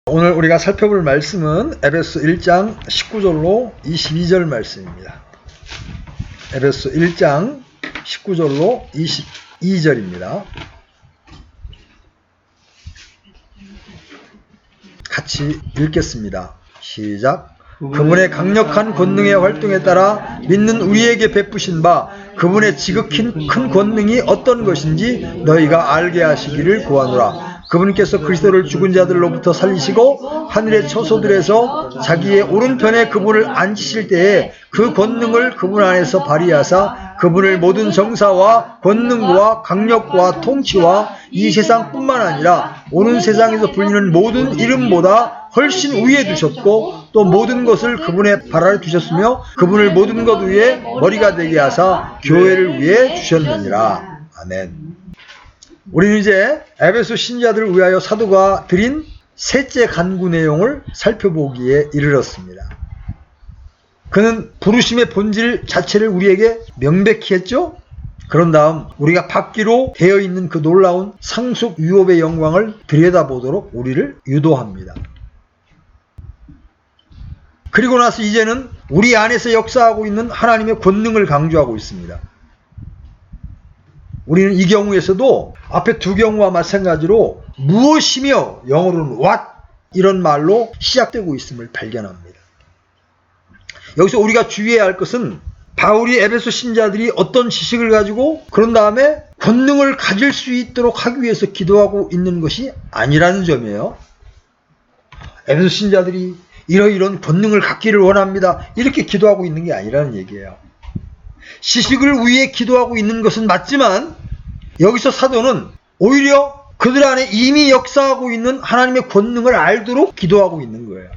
오늘 우리가 살펴볼 말씀은 에베소 1장 19절로 22절 말씀입니다. 에베소 1장 19절로 22절입니다. 같이 읽겠습니다. 시작. 그분의 강력한 권능의 활동에 따라 믿는 우리에게 베푸신 바 그분의 지극히 큰 권능이 어떤 것인지 너희가 알게 하시기를 구하노라. 그분께서 그리스도를 죽은 자들로부터 살리시고 하늘의 처소들에서 자기의 오른편에 그분을 앉히실 때에 그 권능을 그분 안에서 발휘하사 그분을 모든 정사와 권능과 강력과 통치와 이 세상뿐만 아니라 오는 세상에서 불리는 모든 이름보다 훨씬 위에 두셨고 또 모든 것을 그분의 발 아래 두셨으며 그분을 모든 것 위에 머리가 되게 하사 교회를 위해 주셨느니라. 아멘. 우리는 이제 에베소 신자들을 위하여 사도가 드린 셋째 간구 내용을 살펴보기에 이르렀습니다. 그는 부르심의 본질 자체를 우리에게 명백히 했죠. 그런 다음 우리가 받기로 되어 있는 그 놀라운 상속 유업의 영광을 들여다보도록 우리를 유도합니다. 그리고 나서 이제는 우리 안에서 역사하고 있는 하나님의 권능을 강조하고 있습니다. 우리는 이 경우에서도 앞에 두 경우와 마찬가지로 무엇이며 영어로는 what 이런 말로 시작되고 있음을 발견합니다. 여기서 우리가 주의해야 할 것은 바울이 에베소 신자들이 어떤 지식을 가지고 그런 다음에 권능을 가질 수 있도록 하기 위해서 기도하고 있는 것이 아니라는 점이에요. 에베소 신자들이 이런 권능을 갖기를 원합니다. 이렇게 기도하고 있는 게 아니라는 얘기예요. 지식을 위해 기도하고 있는 것은 맞지만 여기서 사도는 오히려 그들 안에 이미 역사하고 있는 하나님의 권능을 알도록 기도하고 있는 거예요.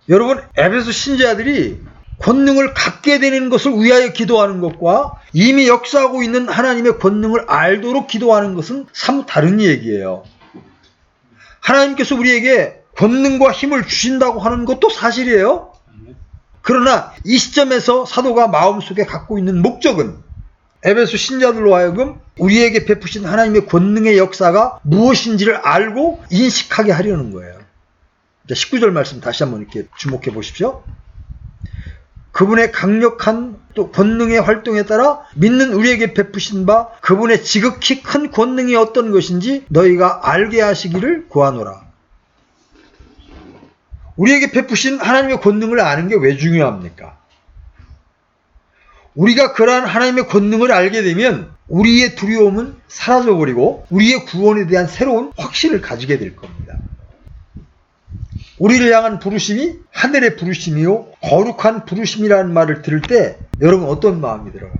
여러분, 에베소 신자들이 권능을 갖게 되는 것을 위하여 기도하는 것과 이미 역사하고 있는 하나님의 권능을 알도록 기도하는 것은 사뭇 다른 얘기예요. 하나님께서 우리에게 권능과 힘을 주신다고 하는 것도 사실이에요. 그러나 이 시점에서 사도가 마음속에 갖고 있는 목적은 에베소 신자들로 하여금 우리에게 베푸신 하나님의 권능의 역사가 무엇인지를 알고 인식하게 하려는 거예요. 19절 말씀 다시 한번 이렇게 주목해 보십시오. 그분의 강력한 또 권능의 활동에 따라 믿는 우리에게 베푸신 바 그분의 지극히 큰 권능이 어떤 것인지 너희가 알게 하시기를 구하노라. 우리에게 베푸신 하나님의 권능을 아는 게 왜 중요합니까? 우리가 그러한 하나님의 권능을 알게 되면 우리의 두려움은 사라져버리고 우리의 구원에 대한 새로운 확신을 가지게 될 겁니다. 우리를 향한 부르심이 하늘의 부르심이요 거룩한 부르심이라는 말을 들을 때 여러분 어떤 마음이 들어요?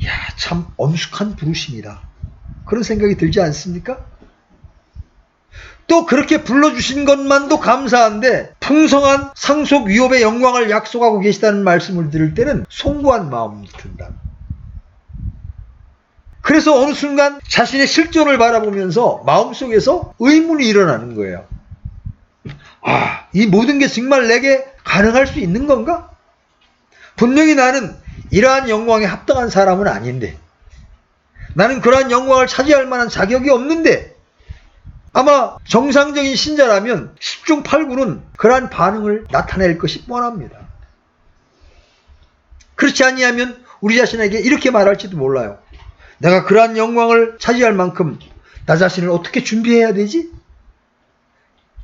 야, 참 엄숙한 부르심이다. 그런 생각이 들지 않습니까? 또 그렇게 불러주신 것만도 감사한데 풍성한 상속 위업의 영광을 약속하고 계시다는 말씀을 들을 때는 송구한 마음이 든다. 그래서 어느 순간 자신의 실존을 바라보면서 마음속에서 의문이 일어나는 거예요. 아, 이 모든 게 정말 내게 가능할 수 있는 건가? 분명히 나는 이러한 영광에 합당한 사람은 아닌데 나는 그러한 영광을 차지할 만한 자격이 없는데 아마 정상적인 신자라면 10중 8구는 그러한 반응을 나타낼 것이 뻔합니다. 그렇지 아니하면 우리 자신에게 이렇게 말할지도 몰라요. 내가 그러한 영광을 차지할 만큼 나 자신을 어떻게 준비해야 되지?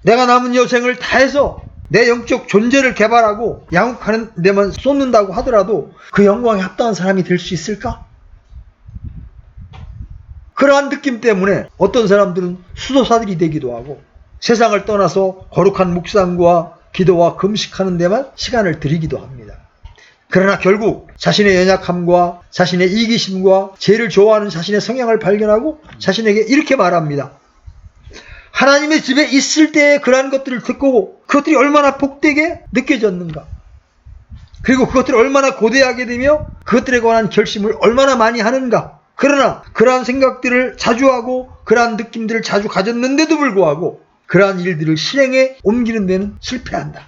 내가 남은 여생을 다해서 내 영적 존재를 개발하고 양육하는 데만 쏟는다고 하더라도 그 영광에 합당한 사람이 될 수 있을까? 그러한 느낌 때문에 어떤 사람들은 수도사들이 되기도 하고 세상을 떠나서 거룩한 묵상과 기도와 금식하는 데만 시간을 들이기도 합니다. 그러나 결국 자신의 연약함과 자신의 이기심과 죄를 좋아하는 자신의 성향을 발견하고 자신에게 이렇게 말합니다. 하나님의 집에 있을 때의 그러한 것들을 듣고 그것들이 얼마나 복되게 느껴졌는가. 그리고 그것들을 얼마나 고대하게 되며 그것들에 관한 결심을 얼마나 많이 하는가. 그러나 그러한 생각들을 자주 하고 그러한 느낌들을 자주 가졌는데도 불구하고 그러한 일들을 실행에 옮기는 데는 실패한다.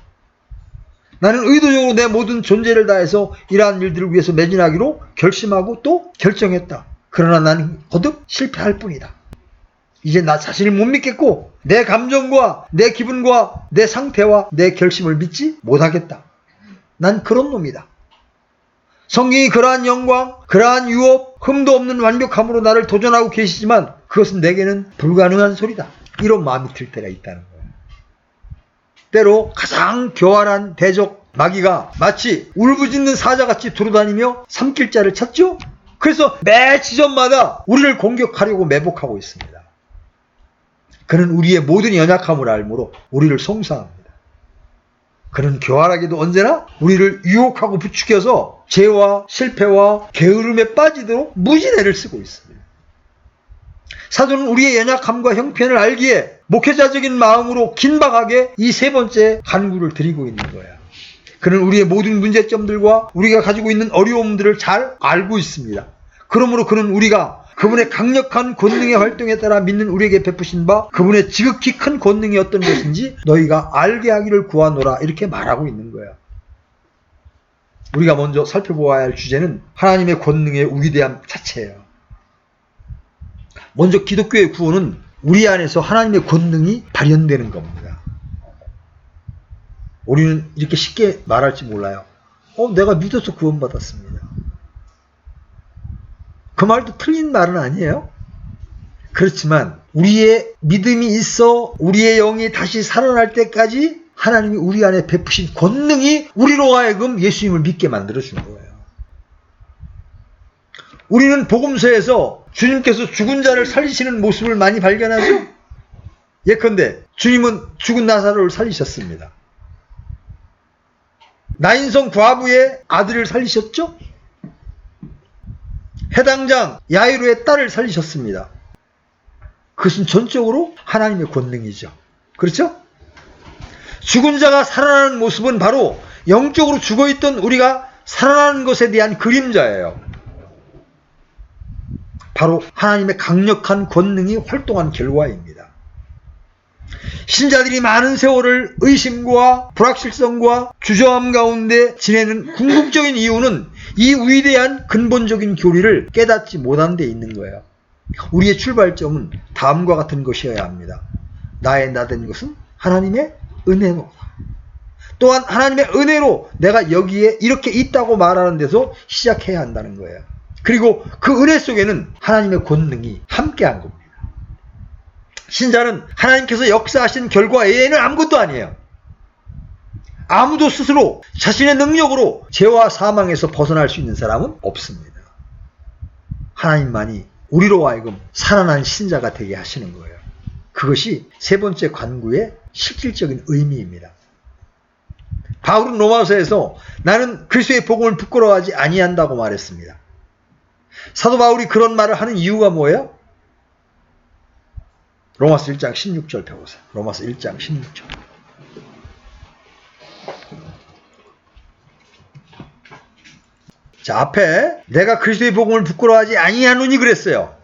나는 의도적으로 내 모든 존재를 다해서 이러한 일들을 위해서 매진하기로 결심하고 또 결정했다. 그러나 나는 거듭 실패할 뿐이다. 이제 나 자신을 못 믿겠고 내 감정과 내 기분과 내 상태와 내 결심을 믿지 못하겠다. 난 그런 놈이다. 성경이 그러한 영광, 그러한 유업, 흠도 없는 완벽함으로 나를 도전하고 계시지만 그것은 내게는 불가능한 소리다. 이런 마음이 들 때가 있다는 거예요. 때로 가장 교활한 대적 마귀가 마치 울부짖는 사자같이 돌아다니며 삼킬 자를 찾죠? 그래서 매 지점마다 우리를 공격하려고 매복하고 있습니다. 그는 우리의 모든 연약함을 알므로 우리를 송사합니다. 그는 교활하게도 언제나 우리를 유혹하고 부추겨서 죄와 실패와 게으름에 빠지도록 무진애를 쓰고 있습니다. 사도는 우리의 연약함과 형편을 알기에 목회자적인 마음으로 긴박하게 이 세 번째 간구를 드리고 있는 거예요. 그는 우리의 모든 문제점들과 우리가 가지고 있는 어려움들을 잘 알고 있습니다. 그러므로 그는 우리가 그분의 강력한 권능의 활동에 따라 믿는 우리에게 베푸신 바 그분의 지극히 큰 권능이 어떤 것인지 너희가 알게 하기를 구하노라 이렇게 말하고 있는 거예요. 우리가 먼저 살펴보아야 할 주제는 하나님의 권능의 위대함 자체예요. 먼저 기독교의 구원은 우리 안에서 하나님의 권능이 발현되는 겁니다. 우리는 이렇게 쉽게 말할지 몰라요. 내가 믿어서 구원받았습니다. 그 말도 틀린 말은 아니에요. 그렇지만 우리의 믿음이 있어 우리의 영이 다시 살아날 때까지 하나님이 우리 안에 베푸신 권능이 우리로 하여금 예수님을 믿게 만들어준 거예요. 우리는 복음서에서 주님께서 죽은 자를 살리시는 모습을 많이 발견하죠. 예컨대 주님은 죽은 나사로를 살리셨습니다. 나인성 과부의 아들을 살리셨죠. 해당장 야이로의 딸을 살리셨습니다. 그것은 전적으로 하나님의 권능이죠. 그렇죠? 죽은 자가 살아나는 모습은 바로 영적으로 죽어있던 우리가 살아나는 것에 대한 그림자예요. 바로 하나님의 강력한 권능이 활동한 결과입니다. 신자들이 많은 세월을 의심과 불확실성과 주저함 가운데 지내는 궁극적인 이유는 이 위대한 근본적인 교리를 깨닫지 못한 데 있는 거예요. 우리의 출발점은 다음과 같은 것이어야 합니다. 나의 나된 것은 하나님의 은혜로다. 또한 하나님의 은혜로 내가 여기에 이렇게 있다고 말하는 데서 시작해야 한다는 거예요. 그리고 그 은혜 속에는 하나님의 권능이 함께한 겁니다. 신자는 하나님께서 역사하신 결과 외에는 아무것도 아니에요. 아무도 스스로 자신의 능력으로 죄와 사망에서 벗어날 수 있는 사람은 없습니다. 하나님만이 우리로 하여금 살아난 신자가 되게 하시는 거예요. 그것이 세 번째 간구의 실질적인 의미입니다. 바울은 로마서에서 나는 그리스도의 복음을 부끄러워하지 아니한다고 말했습니다. 사도 바울이 그런 말을 하는 이유가 뭐예요? 로마서 1장 16절 펴보세요. 로마서 1장 16절. 자, 앞에 내가 그리스도의 복음을 부끄러워하지 아니하노니 그랬어요.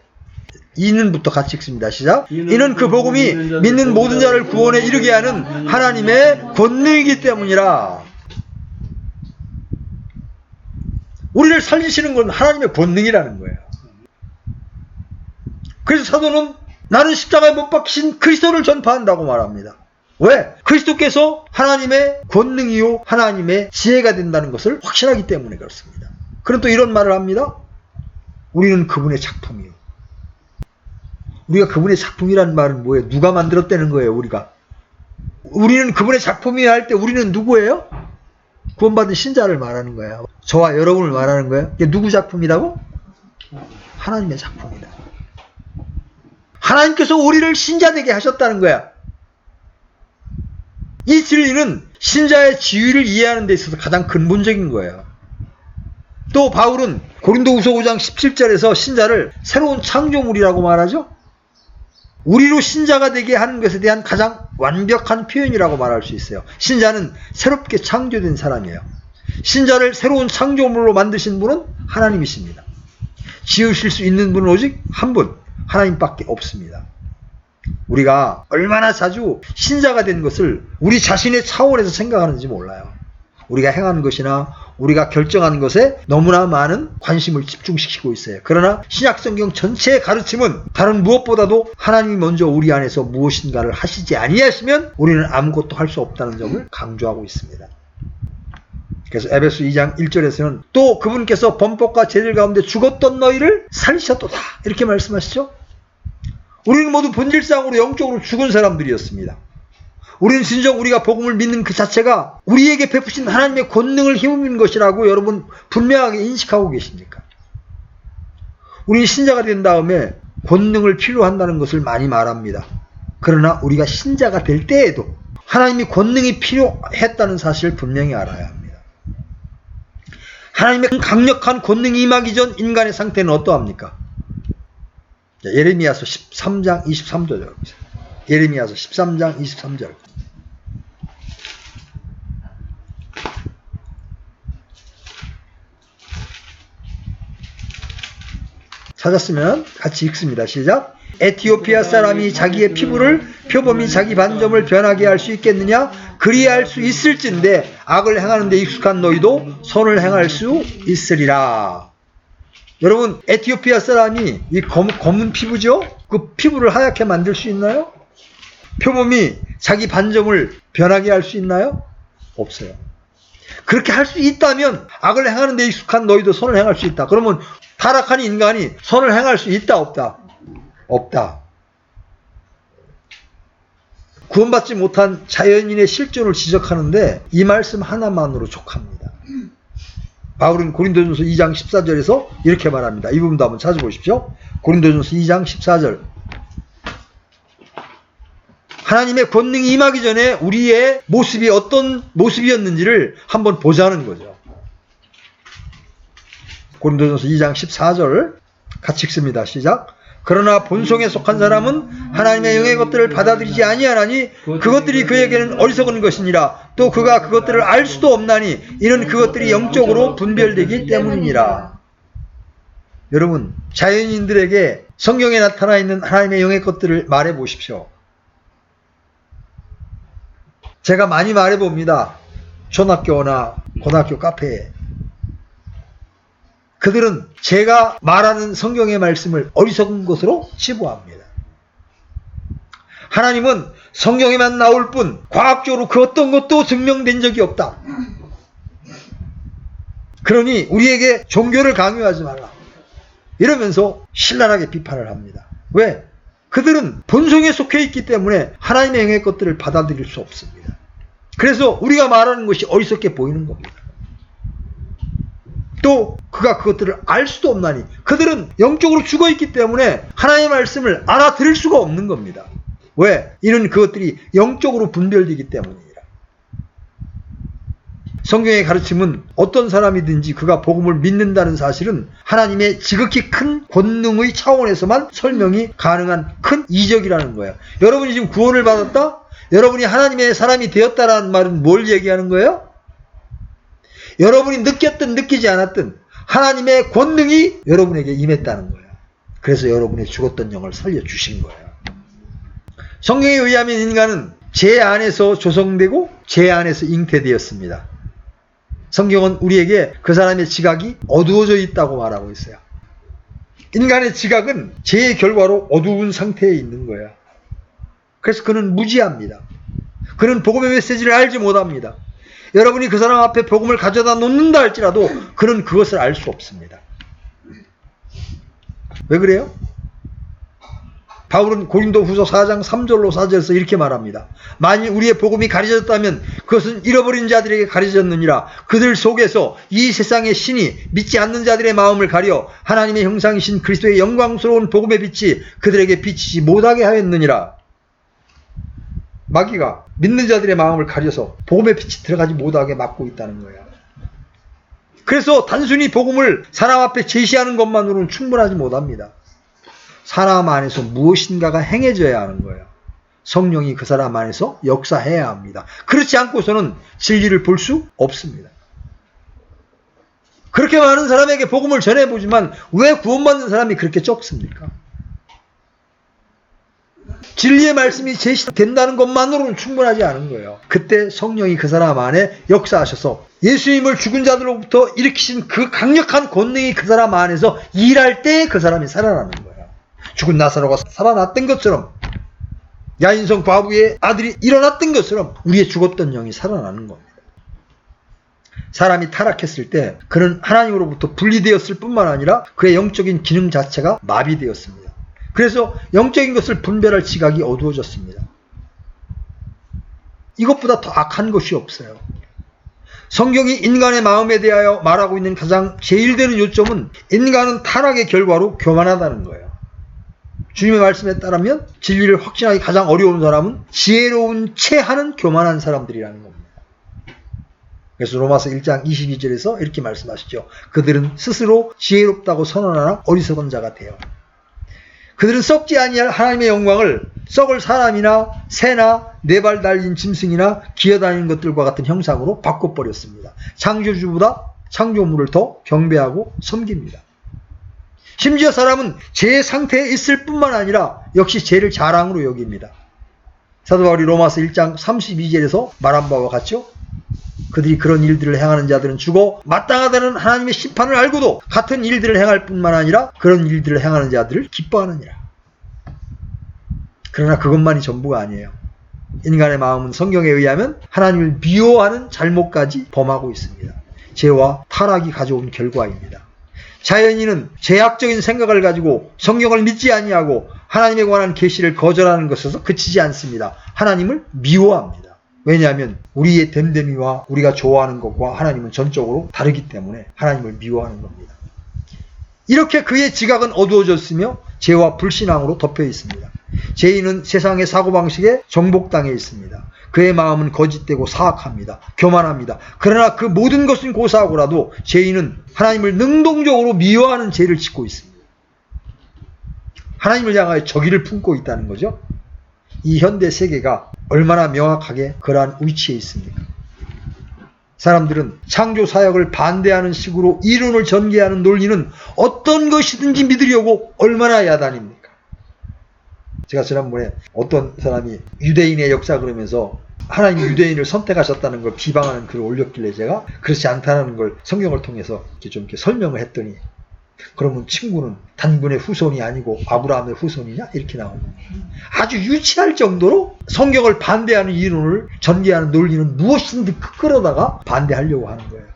이는부터 같이 읽습니다. 시작. 이는 그 복음이 믿는 모든 자를 구원에 이르게 하는 하나님의 권능이기 때문이라. 우리를 살리시는 건 하나님의 권능이라는 거예요. 그래서 사도는 나는 십자가에 못 박히신 그리스도를 전파한다고 말합니다. 왜? 그리스도께서 하나님의 권능이요 하나님의 지혜가 된다는 것을 확신하기 때문에 그렇습니다. 그럼 또 이런 말을 합니다. 우리는 그분의 작품이요. 우리가 그분의 작품이라는 말은 뭐예요? 누가 만들었다는 거예요, 우리가? 우리는 그분의 작품이야 할 때 우리는 누구예요? 구원받은 신자를 말하는 거예요. 저와 여러분을 말하는 거예요. 이게 누구 작품이라고? 하나님의 작품이다. 하나님께서 우리를 신자 되게 하셨다는 거야. 이 진리는 신자의 지위를 이해하는 데 있어서 가장 근본적인 거예요. 또 바울은 고린도후서 5장 17절에서 신자를 새로운 창조물이라고 말하죠. 우리로 신자가 되게 하는 것에 대한 가장 완벽한 표현이라고 말할 수 있어요. 신자는 새롭게 창조된 사람이에요. 신자를 새로운 창조물로 만드신 분은 하나님이십니다. 지으실 수 있는 분은 오직 한 분, 하나님밖에 없습니다. 우리가 얼마나 자주 신자가 된 것을 우리 자신의 차원에서 생각하는지 몰라요. 우리가 행한 것이나 우리가 결정한 것에 너무나 많은 관심을 집중시키고 있어요. 그러나 신약성경 전체의 가르침은 다른 무엇보다도 하나님이 먼저 우리 안에서 무엇인가를 하시지 아니하시면 우리는 아무것도 할 수 없다는 점을 강조하고 있습니다. 그래서 에베소 2장 1절에서는 또 그분께서 범법과 죄들 가운데 죽었던 너희를 살리셨도다 이렇게 말씀하시죠. 우리는 모두 본질상으로 영적으로 죽은 사람들이었습니다. 우리는 진정 우리가 복음을 믿는 그 자체가 우리에게 베푸신 하나님의 권능을 힘입는 것이라고 여러분 분명하게 인식하고 계십니까? 우리는 신자가 된 다음에 권능을 필요로 한다는 것을 많이 말합니다. 그러나 우리가 신자가 될 때에도 하나님이 권능이 필요했다는 사실을 분명히 알아야 합니다. 하나님의 강력한 권능이 임하기 전 인간의 상태는 어떠합니까? 예레미야서 13장 23절. 예레미야서 13장 23절. 찾았으면 같이 읽습니다. 시작. 에티오피아 사람이 자기의 피부를 표범이 자기 반점을 변하게 할 수 있겠느냐? 그리할 수 있을진데 악을 행하는 데 익숙한 너희도 선을 행할 수 있으리라. 여러분, 에티오피아 사람이 이 검은 피부죠? 그 피부를 하얗게 만들 수 있나요? 표범이 자기 반점을 변하게 할 수 있나요? 없어요. 그렇게 할 수 있다면 악을 행하는 데 익숙한 너희도 선을 행할 수 있다. 그러면 타락한 인간이 선을 행할 수 있다 없다? 없다. 구원받지 못한 자연인의 실존을 지적하는데 이 말씀 하나만으로 족합니다. 바울은 고린도전서 2장 14절에서 이렇게 말합니다. 이 부분도 한번 찾아보십시오. 고린도전서 2장 14절. 하나님의 권능이 임하기 전에 우리의 모습이 어떤 모습이었는지를 한번 보자는 거죠. 고린도전서 2장 14절 같이 읽습니다. 시작. 그러나 본성에 속한 사람은 하나님의 영의 것들을 받아들이지 아니하나니 그것들이 그에게는 어리석은 것이니라. 또 그가 그것들을 알 수도 없나니 이는 그것들이 영적으로 분별되기 때문이니라. 여러분, 자연인들에게 성경에 나타나 있는 하나님의 영의 것들을 말해 보십시오. 제가 많이 말해 봅니다. 초등학교나 고등학교 카페에. 그들은 제가 말하는 성경의 말씀을 어리석은 것으로 치부합니다. 하나님은 성경에만 나올 뿐 과학적으로 그 어떤 것도 증명된 적이 없다. 그러니 우리에게 종교를 강요하지 말라. 이러면서 신랄하게 비판을 합니다. 왜? 그들은 본성에 속해 있기 때문에 하나님의 영의 것들을 받아들일 수 없습니다. 그래서 우리가 말하는 것이 어리석게 보이는 겁니다. 또 그가 그것들을 알 수도 없나니 그들은 영적으로 죽어있기 때문에 하나님의 말씀을 알아들을 수가 없는 겁니다. 왜? 이는 그것들이 영적으로 분별되기 때문이라. 성경의 가르침은 어떤 사람이든지 그가 복음을 믿는다는 사실은 하나님의 지극히 큰 권능의 차원에서만 설명이 가능한 큰 이적이라는 거예요. 여러분이 지금 구원을 받았다? 여러분이 하나님의 사람이 되었다라는 말은 뭘 얘기하는 거예요? 여러분이 느꼈든 느끼지 않았든 하나님의 권능이 여러분에게 임했다는 거예요. 그래서 여러분의 죽었던 영을 살려주신 거예요. 성경에 의하면 인간은 죄 안에서 조성되고 죄 안에서 잉태되었습니다. 성경은 우리에게 그 사람의 지각이 어두워져 있다고 말하고 있어요. 인간의 지각은 죄의 결과로 어두운 상태에 있는 거예요. 그래서 그는 무지합니다. 그는 복음의 메시지를 알지 못합니다. 여러분이 그 사람 앞에 복음을 가져다 놓는다 할지라도 그는 그것을 알 수 없습니다. 왜 그래요? 바울은 고린도후서 4장 3절로 4절에서 이렇게 말합니다. 만일 우리의 복음이 가려졌다면 그것은 잃어버린 자들에게 가려졌느니라. 그들 속에서 이 세상의 신이 믿지 않는 자들의 마음을 가려 하나님의 형상이신 그리스도의 영광스러운 복음의 빛이 그들에게 비치지 못하게 하였느니라. 마귀가 믿는 자들의 마음을 가려서 복음의 빛이 들어가지 못하게 막고 있다는 거예요. 그래서 단순히 복음을 사람 앞에 제시하는 것만으로는 충분하지 못합니다. 사람 안에서 무엇인가가 행해져야 하는 거예요. 성령이 그 사람 안에서 역사해야 합니다. 그렇지 않고서는 진리를 볼 수 없습니다. 그렇게 많은 사람에게 복음을 전해보지만 왜 구원받는 사람이 그렇게 적습니까? 진리의 말씀이 제시된다는 것만으로는 충분하지 않은 거예요. 그때 성령이 그 사람 안에 역사하셔서 예수님을 죽은 자들로부터 일으키신 그 강력한 권능이 그 사람 안에서 일할 때 그 사람이 살아나는 거예요. 죽은 나사로가 살아났던 것처럼, 야인성 과부의 아들이 일어났던 것처럼 우리의 죽었던 영이 살아나는 겁니다. 사람이 타락했을 때 그는 하나님으로부터 분리되었을 뿐만 아니라 그의 영적인 기능 자체가 마비되었습니다. 그래서 영적인 것을 분별할 지각이 어두워졌습니다. 이것보다 더 악한 것이 없어요. 성경이 인간의 마음에 대하여 말하고 있는 가장 제일 되는 요점은 인간은 타락의 결과로 교만하다는 거예요. 주님의 말씀에 따르면 진리를 확신하기 가장 어려운 사람은 지혜로운 채 하는 교만한 사람들이라는 겁니다. 그래서 로마서 1장 22절에서 이렇게 말씀하시죠. 그들은 스스로 지혜롭다고 선언하나 어리석은 자가 되어. 그들은 썩지 아니할 하나님의 영광을 썩을 사람이나 새나 네 발 달린 짐승이나 기어다니는 것들과 같은 형상으로 바꿔버렸습니다. 창조주보다 창조물을 더 경배하고 섬깁니다. 심지어 사람은 죄의 상태에 있을 뿐만 아니라 역시 죄를 자랑으로 여깁니다. 사도 바울이 로마서 1장 32절에서 말한 바와 같죠. 그들이 그런 일들을 행하는 자들은 죽어 마땅하다는 하나님의 심판을 알고도 같은 일들을 행할 뿐만 아니라 그런 일들을 행하는 자들을 기뻐하느니라. 그러나 그것만이 전부가 아니에요. 인간의 마음은 성경에 의하면 하나님을 미워하는 잘못까지 범하고 있습니다. 죄와 타락이 가져온 결과입니다. 자연인은 죄악적인 생각을 가지고 성경을 믿지 아니하고 하나님에 관한 계시를 거절하는 것에서 그치지 않습니다. 하나님을 미워합니다. 왜냐하면 우리의 됨됨이와 우리가 좋아하는 것과 하나님은 전적으로 다르기 때문에 하나님을 미워하는 겁니다. 이렇게 그의 지각은 어두워졌으며 죄와 불신앙으로 덮여 있습니다. 죄인은 세상의 사고방식에 정복당해 있습니다. 그의 마음은 거짓되고 사악합니다. 교만합니다. 그러나 그 모든 것은 고사하고라도 죄인은 하나님을 능동적으로 미워하는 죄를 짓고 있습니다. 하나님을 향하여 적의를 품고 있다는 거죠. 이 현대 세계가 얼마나 명확하게 그러한 위치에 있습니까? 사람들은 창조 사역을 반대하는 식으로 이론을 전개하는 논리는 어떤 것이든지 믿으려고 얼마나 야단입니까? 제가 지난번에 어떤 사람이 유대인의 역사 그러면서 하나님이 유대인을 선택하셨다는 걸 비방하는 글을 올렸길래 제가 그렇지 않다는 걸 성경을 통해서 이렇게 설명을 했더니 그러면 친구는 단군의 후손이 아니고 아브라함의 후손이냐? 이렇게 나옵니다. 아주 유치할 정도로 성경을 반대하는 이론을 전개하는 논리는 무엇이든지 끌어다가 반대하려고 하는 거예요.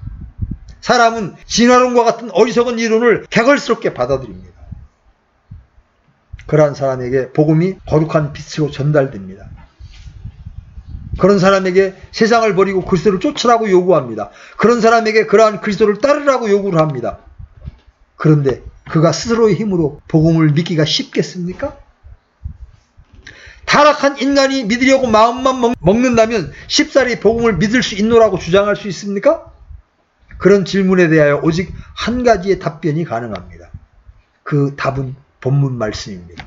사람은 진화론과 같은 어리석은 이론을 개걸스럽게 받아들입니다. 그러한 사람에게 복음이 거룩한 빛으로 전달됩니다. 그런 사람에게 세상을 버리고 그리스도를 쫓으라고 요구합니다. 그런 사람에게 그러한 그리스도를 따르라고 요구를 합니다. 그런데 그가 스스로의 힘으로 복음을 믿기가 쉽겠습니까? 타락한 인간이 믿으려고 마음만 먹는다면 쉽사리 복음을 믿을 수 있노라고 주장할 수 있습니까? 그런 질문에 대하여 오직 한 가지의 답변이 가능합니다. 그 답은 본문 말씀입니다.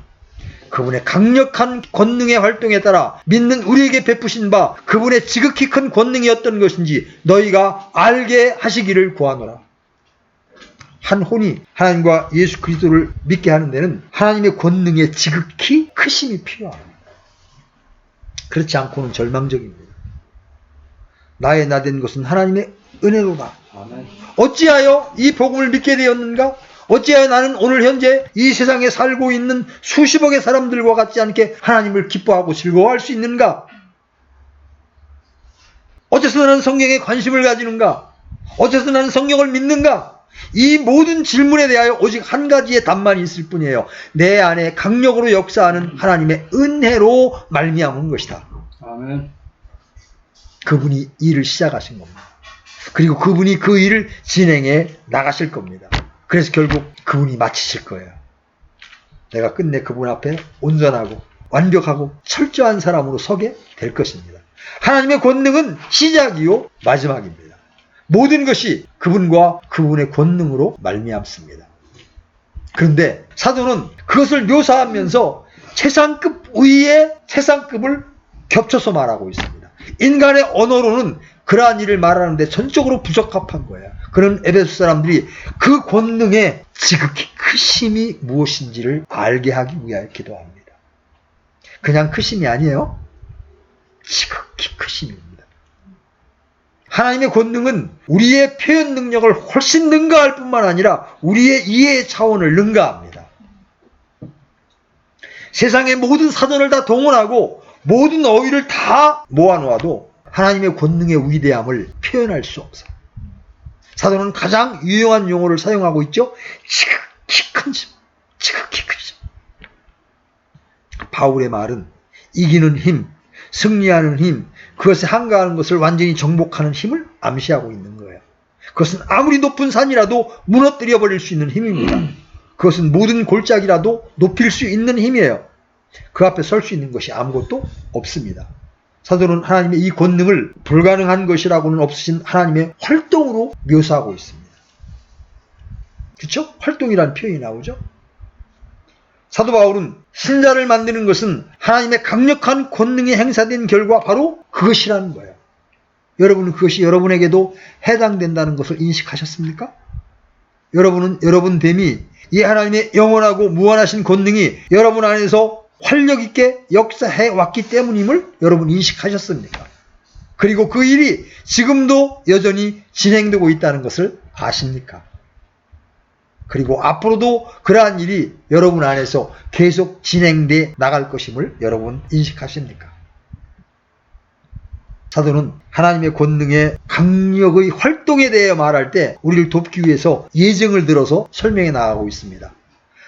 그분의 강력한 권능의 활동에 따라 믿는 우리에게 베푸신 바 그분의 지극히 큰 권능이 어떤 것인지 너희가 알게 하시기를 구하노라. 한 혼이 하나님과 예수 그리스도를 믿게 하는 데는 하나님의 권능의 지극히 크심이 필요합니다. 그렇지 않고는 절망적입니다. 나의 나된 것은 하나님의 은혜로다. 어찌하여 이 복음을 믿게 되었는가? 어찌하여 나는 오늘 현재 이 세상에 살고 있는 수십억의 사람들과 같지 않게 하나님을 기뻐하고 즐거워할 수 있는가? 어째서 나는 성경에 관심을 가지는가? 어째서 나는 성경을 믿는가? 이 모든 질문에 대하여 오직 한 가지의 답만이 있을 뿐이에요. 내 안에 강력으로 역사하는 하나님의 은혜로 말미암은 것이다. 아멘. 그분이 일을 시작하신 겁니다. 그리고 그분이 그 일을 진행해 나가실 겁니다. 그래서 결국 그분이 마치실 거예요. 내가 끝내 그분 앞에 온전하고 완벽하고 철저한 사람으로 서게 될 것입니다. 하나님의 권능은 시작이요 마지막입니다. 모든 것이 그분과 그분의 권능으로 말미암습니다. 그런데 사도는 그것을 묘사하면서 최상급 위에 최상급을 겹쳐서 말하고 있습니다. 인간의 언어로는 그러한 일을 말하는데 전적으로 부적합한 거예요. 그런 에베소 사람들이 그 권능의 지극히 크심이 무엇인지를 알게 하기 위하여 기도합니다. 그냥 크심이 아니에요. 지극히 크심입니다. 하나님의 권능은 우리의 표현 능력을 훨씬 능가할 뿐만 아니라 우리의 이해의 차원을 능가합니다. 세상의 모든 사전을 다 동원하고 모든 어휘를 다 모아놓아도 하나님의 권능의 위대함을 표현할 수 없어요. 사도는 가장 유용한 용어를 사용하고 있죠. 지극히 큰 힘, 지극히 큰 힘. 바울의 말은 이기는 힘, 승리하는 힘, 그것에 한가하는 것을 완전히 정복하는 힘을 암시하고 있는 거예요. 그것은 아무리 높은 산이라도 무너뜨려 버릴 수 있는 힘입니다. 그것은 모든 골짜기라도 높일 수 있는 힘이에요. 그 앞에 설 수 있는 것이 아무것도 없습니다. 사도는 하나님의 이 권능을 불가능한 것이라고는 없으신 하나님의 활동으로 묘사하고 있습니다. 그렇죠? 활동이라는 표현이 나오죠. 사도 바울은 신자를 만드는 것은 하나님의 강력한 권능이 행사된 결과 바로 그것이라는 거예요. 여러분은 그것이 여러분에게도 해당된다는 것을 인식하셨습니까? 여러분은 여러분됨이 이 하나님의 영원하고 무한하신 권능이 여러분 안에서 활력 있게 역사해 왔기 때문임을 여러분 인식하셨습니까? 그리고 그 일이 지금도 여전히 진행되고 있다는 것을 아십니까? 그리고 앞으로도 그러한 일이 여러분 안에서 계속 진행돼 나갈 것임을 여러분 인식하십니까? 사도는 하나님의 권능의 강력의 활동에 대해 말할 때 우리를 돕기 위해서 예증을 들어서 설명해 나가고 있습니다.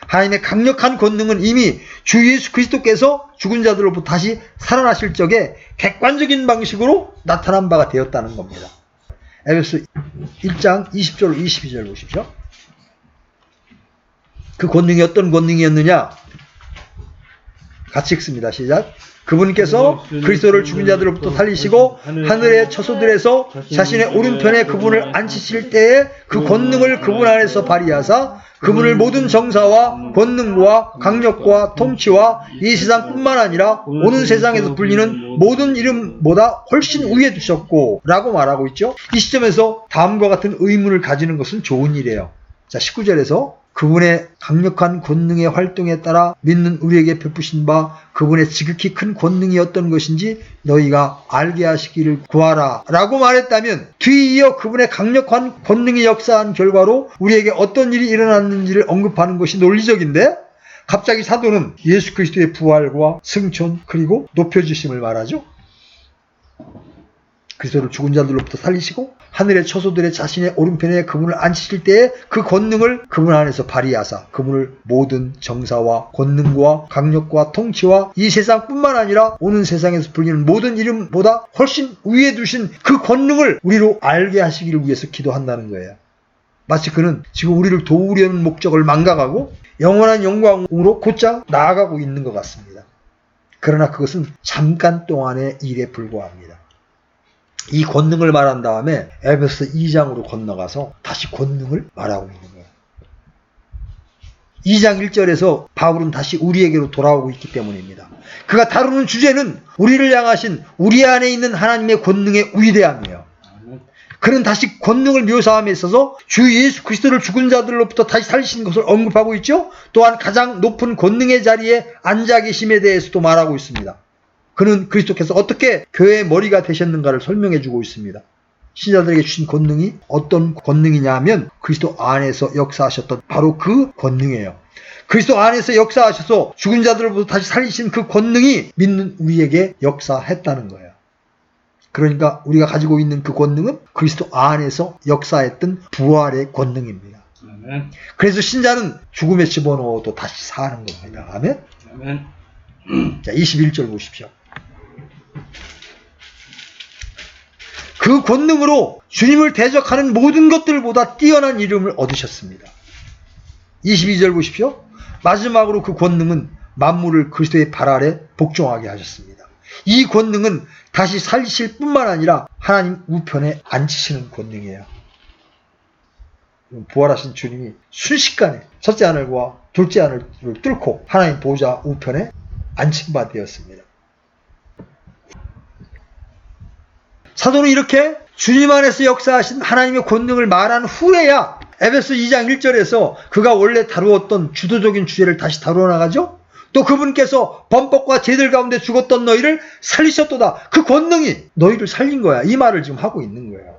하나님의 강력한 권능은 이미 주 예수 그리스도께서 죽은 자들로부터 다시 살아나실 적에 객관적인 방식으로 나타난 바가 되었다는 겁니다. 에베소 1장 20절 22절 보십시오. 그 권능이 어떤 권능이었느냐? 같이 읽습니다. 시작. 그분께서 그리스도를 죽은 자들로부터 살리시고 하늘의 처소들에서 자신의 오른편에 그분을 앉히실 때에 그 권능을 그분 안에서 발휘하사 그분을 모든 정사와 권능과 강력과 통치와 이 세상뿐만 아니라 오는 세상에서 불리는 모든 이름보다 훨씬 위에 두셨고 라고 말하고 있죠. 이 시점에서 다음과 같은 의문을 가지는 것은 좋은 일이에요. 자, 19절에서 그분의 강력한 권능의 활동에 따라 믿는 우리에게 베푸신 바 그분의 지극히 큰 권능이 어떤 것인지 너희가 알게 하시기를 구하라 라고 말했다면 뒤이어 그분의 강력한 권능이 역사한 결과로 우리에게 어떤 일이 일어났는지를 언급하는 것이 논리적인데 갑자기 사도는 예수 그리스도의 부활과 승천 그리고 높여주심을 말하죠. 그리스도를 죽은 자들로부터 살리시고 하늘의 처소들의 자신의 오른편에 그분을 앉히실 때에 그 권능을 그분 안에서 발휘하사 그분을 모든 정사와 권능과 강력과 통치와 이 세상뿐만 아니라 오는 세상에서 불리는 모든 이름보다 훨씬 위에 두신 그 권능을 우리로 알게 하시기를 위해서 기도한다는 거예요. 마치 그는 지금 우리를 도우려는 목적을 망각하고 영원한 영광으로 곧장 나아가고 있는 것 같습니다. 그러나 그것은 잠깐 동안의 일에 불과합니다. 이 권능을 말한 다음에 에베소 2장으로 건너가서 다시 권능을 말하고 있는 거예요. 2장 1절에서 바울은 다시 우리에게로 돌아오고 있기 때문입니다. 그가 다루는 주제는 우리를 향하신 우리 안에 있는 하나님의 권능의 위대함이에요. 그는 다시 권능을 묘사함에 있어서 주 예수 그리스도를 죽은 자들로부터 다시 살리신 것을 언급하고 있죠. 또한 가장 높은 권능의 자리에 앉아 계심에 대해서도 말하고 있습니다. 그는 그리스도께서 어떻게 교회의 머리가 되셨는가를 설명해 주고 있습니다. 신자들에게 주신 권능이 어떤 권능이냐 하면 그리스도 안에서 역사하셨던 바로 그 권능이에요. 그리스도 안에서 역사하셔서 죽은 자들로부터 다시 살리신 그 권능이 믿는 우리에게 역사했다는 거예요. 그러니까 우리가 가지고 있는 그 권능은 그리스도 안에서 역사했던 부활의 권능입니다. 아멘. 그래서 신자는 죽음에 집어넣어도 다시 사는 겁니다. 아멘. 아멘. 자, 21절 보십시오. 그 권능으로 주님을 대적하는 모든 것들보다 뛰어난 이름을 얻으셨습니다. 22절 보십시오. 마지막으로 그 권능은 만물을 그리스도의 발 아래 복종하게 하셨습니다. 이 권능은 다시 살리실 뿐만 아니라 하나님 우편에 앉히시는 권능이에요. 부활하신 주님이 순식간에 첫째 하늘과 둘째 하늘을 뚫고 하나님 보좌 우편에 앉힌 바 되었습니다. 사도는 이렇게 주님 안에서 역사하신 하나님의 권능을 말한 후에야 에베소 2장 1절에서 그가 원래 다루었던 주도적인 주제를 다시 다루어 나가죠. 또 그분께서 범법과 죄들 가운데 죽었던 너희를 살리셨도다. 그 권능이 너희를 살린 거야. 이 말을 지금 하고 있는 거예요.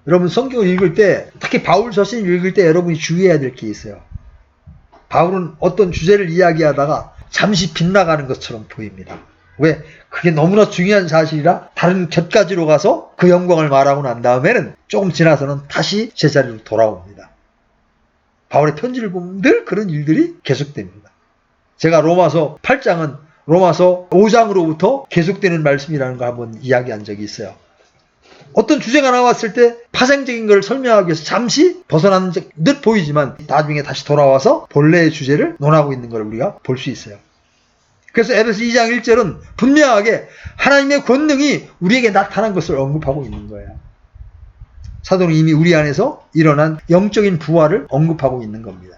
여러분 성경을 읽을 때, 특히 바울 서신을 읽을 때 여러분이 주의해야 될 게 있어요. 바울은 어떤 주제를 이야기하다가 잠시 빗나가는 것처럼 보입니다. 왜? 그게 너무나 중요한 사실이라 다른 곁가지로 가서 그 영광을 말하고 난 다음에는 조금 지나서는 다시 제자리로 돌아옵니다. 바울의 편지를 보면 늘 그런 일들이 계속됩니다. 제가 로마서 8장은 로마서 5장으로부터 계속되는 말씀이라는 걸 한번 이야기한 적이 있어요. 어떤 주제가 나왔을 때 파생적인 걸 설명하기 위해서 잠시 벗어나는 듯 보이지만 나중에 다시 돌아와서 본래의 주제를 논하고 있는 걸 우리가 볼 수 있어요. 그래서 에베소 2장 1절은 분명하게 하나님의 권능이 우리에게 나타난 것을 언급하고 있는 거예요. 사도는 이미 우리 안에서 일어난 영적인 부활을 언급하고 있는 겁니다.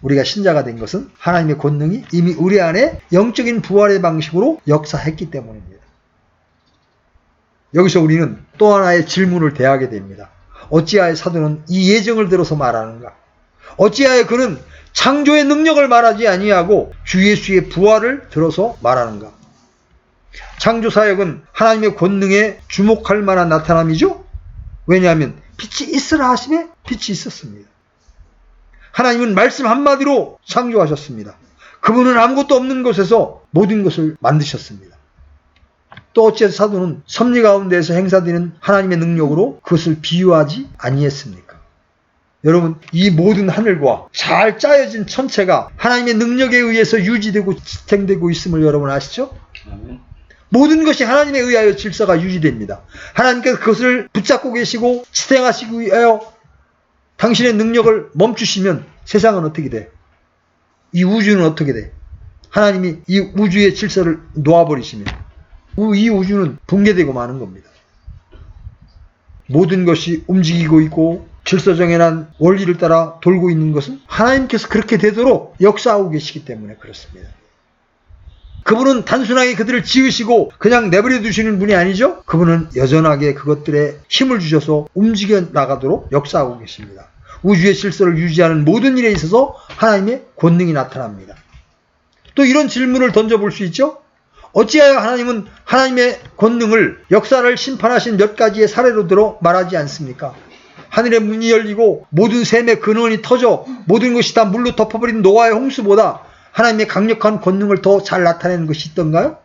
우리가 신자가 된 것은 하나님의 권능이 이미 우리 안에 영적인 부활의 방식으로 역사했기 때문입니다. 여기서 우리는 또 하나의 질문을 대하게 됩니다. 어찌하여 사도는 이 예정을 들어서 말하는가? 어찌하여 그는 창조의 능력을 말하지 아니하고 주 예수의 부활을 들어서 말하는가? 창조사역은 하나님의 권능에 주목할 만한 나타남이죠? 왜냐하면 빛이 있으라 하심에 빛이 있었습니다. 하나님은 말씀 한마디로 창조하셨습니다. 그분은 아무것도 없는 곳에서 모든 것을 만드셨습니다. 또 어찌해서 사도는 섭리 가운데에서 행사되는 하나님의 능력으로 그것을 비유하지 아니했습니까? 여러분, 이 모든 하늘과 잘 짜여진 천체가 하나님의 능력에 의해서 유지되고 지탱되고 있음을 여러분 아시죠? 모든 것이 하나님에 의하여 질서가 유지됩니다. 하나님께서 그것을 붙잡고 계시고 지탱하시기 위하여 당신의 능력을 멈추시면 세상은 어떻게 돼? 이 우주는 어떻게 돼? 하나님이 이 우주의 질서를 놓아버리시면 이 우주는 붕괴되고 마는 겁니다. 모든 것이 움직이고 있고 질서 정연한 원리를 따라 돌고 있는 것은 하나님께서 그렇게 되도록 역사하고 계시기 때문에 그렇습니다. 그분은 단순하게 그들을 지으시고 그냥 내버려 두시는 분이 아니죠. 그분은 여전하게 그것들에 힘을 주셔서 움직여 나가도록 역사하고 계십니다. 우주의 질서를 유지하는 모든 일에 있어서 하나님의 권능이 나타납니다. 또 이런 질문을 던져볼 수 있죠. 어찌하여 하나님은 하나님의 권능을 역사를 심판하신 몇 가지의 사례로 들어 말하지 않습니까? 하늘의 문이 열리고 모든 샘의 근원이 터져 모든 것이 다 물로 덮어버린 노아의 홍수보다 하나님의 강력한 권능을 더 잘 나타내는 것이 있던가요?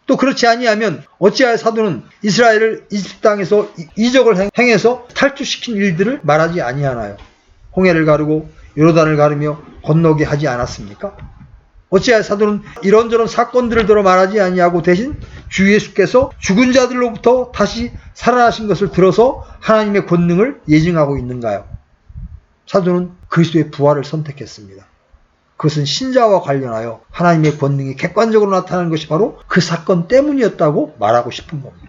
또 그렇지 아니하면 어찌하여 사도는 이스라엘을 이집트 땅에서 이적을 행해서 탈출시킨 일들을 말하지 아니하나요? 홍해를 가르고 요르단을 가르며 건너게 하지 않았습니까? 어찌하여 사도는 이런저런 사건들을 들어 말하지 아니하고 대신 주 예수께서 죽은 자들로부터 다시 살아나신 것을 들어서 하나님의 권능을 예증하고 있는가요? 사도는 그리스도의 부활을 선택했습니다. 그것은 신자와 관련하여 하나님의 권능이 객관적으로 나타나는 것이 바로 그 사건 때문이었다고 말하고 싶은 겁니다.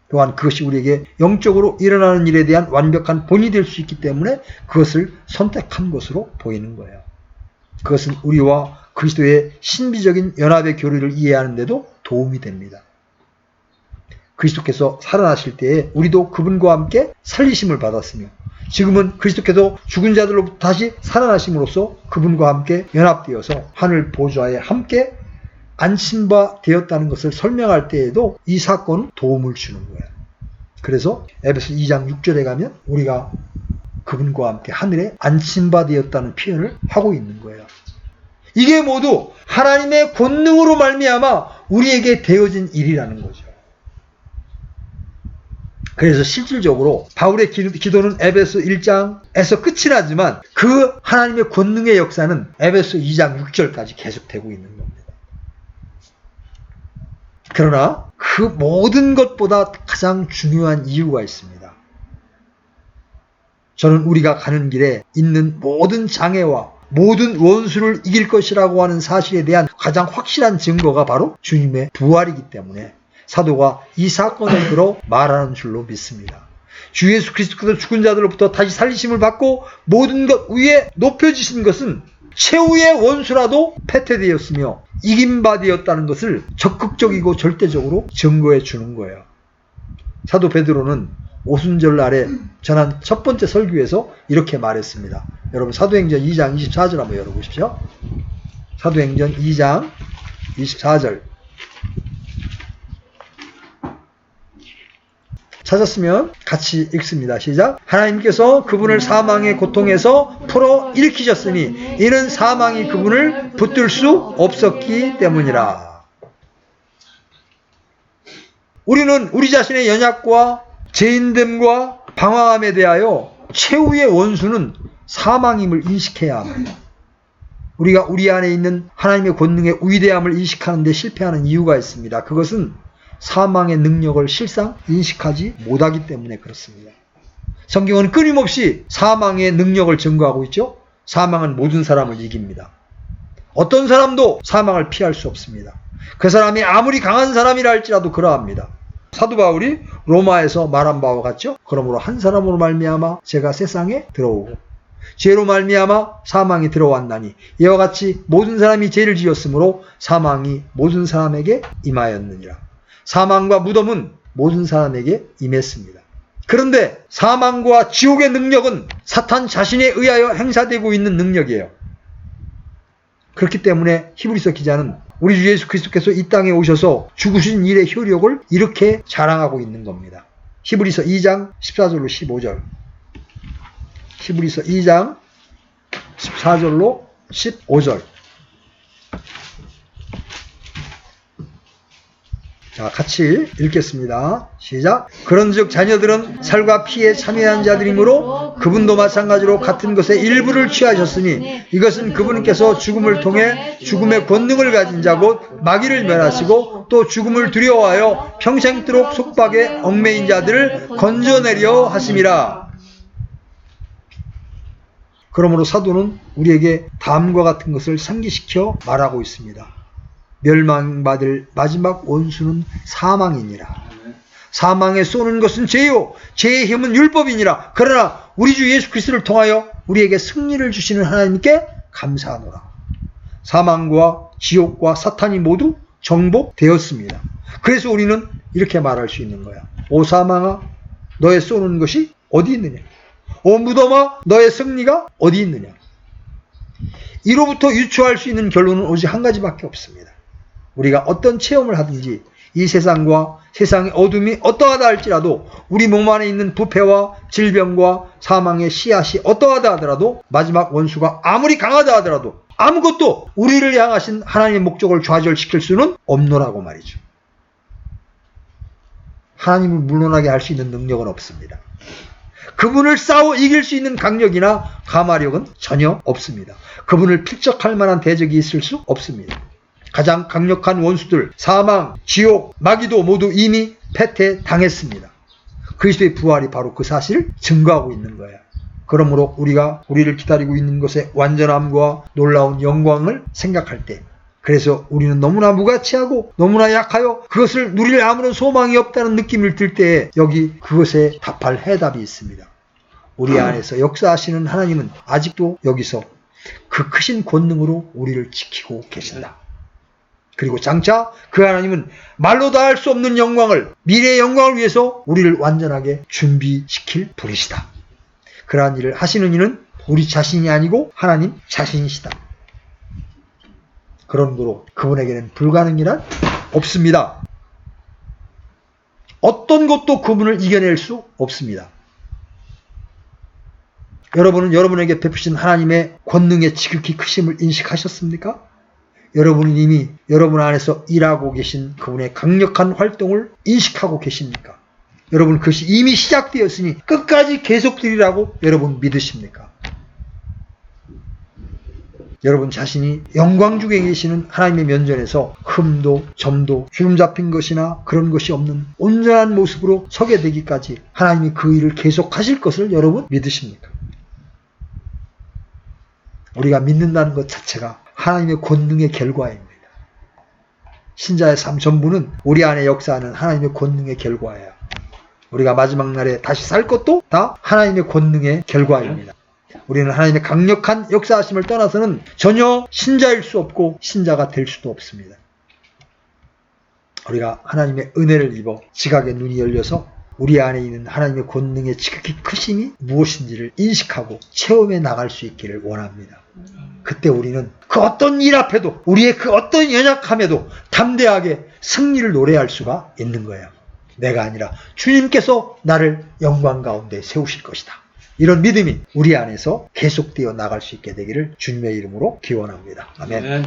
또한 그것이 우리에게 영적으로 일어나는 일에 대한 완벽한 본이 될 수 있기 때문에 그것을 선택한 것으로 보이는 거예요. 그것은 우리와 그리스도의 신비적인 연합의 교리를 이해하는 데도 도움이 됩니다. 그리스도께서 살아나실 때에 우리도 그분과 함께 살리심을 받았으며 지금은 그리스도께서 죽은 자들로부터 다시 살아나심으로써 그분과 함께 연합되어서 하늘 보좌에 함께 앉힌 바 되었다는 것을 설명할 때에도 이 사건은 도움을 주는 거예요. 그래서 에베소 2장 6절에 가면 우리가 그분과 함께 하늘에 앉힌 바 되었다는 표현을 하고 있는 거예요. 이게 모두 하나님의 권능으로 말미암아 우리에게 되어진 일이라는 거죠. 그래서 실질적으로 바울의 기도는 에베소 1장에서 끝이 나지만 그 하나님의 권능의 역사는 에베소 2장 6절까지 계속되고 있는 겁니다. 그러나 그 모든 것보다 가장 중요한 이유가 있습니다. 저는 우리가 가는 길에 있는 모든 장애와 모든 원수를 이길 것이라고 하는 사실에 대한 가장 확실한 증거가 바로 주님의 부활이기 때문에 사도가 이 사건을 들어 말하는 줄로 믿습니다. 주 예수 그리스도께서 죽은 자들로부터 다시 살리심을 받고 모든 것 위에 높여지신 것은 최후의 원수라도 패퇴되었으며 이긴 바 되었다는 것을 적극적이고 절대적으로 증거해 주는 거예요. 사도 베드로는 오순절날에 전한 첫 번째 설교에서 이렇게 말했습니다. 여러분 사도행전 2장 24절 한번 열어보십시오. 사도행전 2장 24절 찾았으면 같이 읽습니다. 시작. 하나님께서 그분을 사망의 고통에서 풀어 일으키셨으니 이는 사망이 그분을 붙들 수 없었기 때문이라. 우리는 우리 자신의 연약과 죄인됨과 방황함에 대하여 최후의 원수는 사망임을 인식해야 합니다. 우리가 우리 안에 있는 하나님의 권능의 위대함을 인식하는 데 실패하는 이유가 있습니다. 그것은 사망의 능력을 실상 인식하지 못하기 때문에 그렇습니다. 성경은 끊임없이 사망의 능력을 증거하고 있죠. 사망은 모든 사람을 이깁니다. 어떤 사람도 사망을 피할 수 없습니다. 그 사람이 아무리 강한 사람이라 할지라도 그러합니다. 사도 바울이 로마에서 말한 바와 같죠. 그러므로 한 사람으로 말미암아 죄가 세상에 들어오고 죄로 말미암아 사망이 들어왔나니 이와 같이 모든 사람이 죄를 지었으므로 사망이 모든 사람에게 임하였느니라. 사망과 무덤은 모든 사람에게 임했습니다. 그런데 사망과 지옥의 능력은 사탄 자신에 의하여 행사되고 있는 능력이에요. 그렇기 때문에 히브리서 기자는 우리 주 예수 그리스도께서 이 땅에 오셔서 죽으신 일의 효력을 이렇게 자랑하고 있는 겁니다. 히브리서 2장 14절로 15절. 히브리서 2장 14절로 15절. 자, 같이 읽겠습니다. 시작. 그런즉 자녀들은 살과 피에 참여한 자들이므로 그분도 마찬가지로 같은 것의 일부를 취하셨으니 이것은 그분께서 죽음을 통해 죽음의 권능을 가진 자 곧 마귀를 멸하시고 또 죽음을 두려워하여 평생토록 속박에 얽매인 자들을 건져내려 하심이라. 그러므로 사도는 우리에게 다음과 같은 것을 상기시켜 말하고 있습니다. 멸망받을 마지막 원수는 사망이니라. 사망에 쏘는 것은 죄요 죄의 힘은 율법이니라. 그러나 우리 주 예수 그리스도를 통하여 우리에게 승리를 주시는 하나님께 감사하노라. 사망과 지옥과 사탄이 모두 정복되었습니다. 그래서 우리는 이렇게 말할 수 있는 거야. 오 사망아, 너의 쏘는 것이 어디 있느냐? 오 무덤아, 너의 승리가 어디 있느냐? 이로부터 유추할 수 있는 결론은 오직 한 가지밖에 없습니다. 우리가 어떤 체험을 하든지 이 세상과 세상의 어둠이 어떠하다 할지라도 우리 몸 안에 있는 부패와 질병과 사망의 씨앗이 어떠하다 하더라도 마지막 원수가 아무리 강하다 하더라도 아무것도 우리를 향하신 하나님의 목적을 좌절시킬 수는 없노라고 말이죠. 하나님을 물러나게 할 수 있는 능력은 없습니다. 그분을 싸워 이길 수 있는 강력이나 가마력은 전혀 없습니다. 그분을 필적할 만한 대적이 있을 수 없습니다. 가장 강력한 원수들, 사망, 지옥, 마귀도 모두 이미 패퇴당했습니다. 그리스도의 부활이 바로 그 사실을 증거하고 있는 거예요. 그러므로 우리가 우리를 기다리고 있는 것의 완전함과 놀라운 영광을 생각할 때, 그래서 우리는 너무나 무가치하고 너무나 약하여 그것을 누릴 아무런 소망이 없다는 느낌을 들 때에 여기 그것에 답할 해답이 있습니다. 우리 안에서 역사하시는 하나님은 아직도 여기서 그 크신 권능으로 우리를 지키고 계신다. 그리고 장차 그 하나님은 말로 다 할 수 없는 영광을, 미래의 영광을 위해서 우리를 완전하게 준비시킬 분이시다. 그러한 일을 하시는 이는 우리 자신이 아니고 하나님 자신이시다. 그러므로 그분에게는 불가능이란 없습니다. 어떤 것도 그분을 이겨낼 수 없습니다. 여러분은 여러분에게 베푸신 하나님의 권능의 지극히 크심을 인식하셨습니까? 여러분은 이미 여러분 안에서 일하고 계신 그분의 강력한 활동을 인식하고 계십니까? 여러분 그것이 이미 시작되었으니 끝까지 계속되리라고 여러분 믿으십니까? 여러분 자신이 영광 중에 계시는 하나님의 면전에서 흠도 점도 주름 잡힌 것이나 그런 것이 없는 온전한 모습으로 서게 되기까지 하나님이 그 일을 계속하실 것을 여러분 믿으십니까? 우리가 믿는다는 것 자체가 하나님의 권능의 결과입니다. 신자의 삶 전부는 우리 안에 역사하는 하나님의 권능의 결과예요. 우리가 마지막 날에 다시 살 것도 다 하나님의 권능의 결과입니다. 우리는 하나님의 강력한 역사하심을 떠나서는 전혀 신자일 수 없고 신자가 될 수도 없습니다. 우리가 하나님의 은혜를 입어 지각의 눈이 열려서 우리 안에 있는 하나님의 권능의 지극히 크심이 무엇인지를 인식하고 체험해 나갈 수 있기를 원합니다. 그때 우리는 그 어떤 일 앞에도 우리의 그 어떤 연약함에도 담대하게 승리를 노래할 수가 있는 거예요. 내가 아니라 주님께서 나를 영광 가운데 세우실 것이다. 이런 믿음이 우리 안에서 계속되어 나갈 수 있게 되기를 주님의 이름으로 기원합니다. 아멘.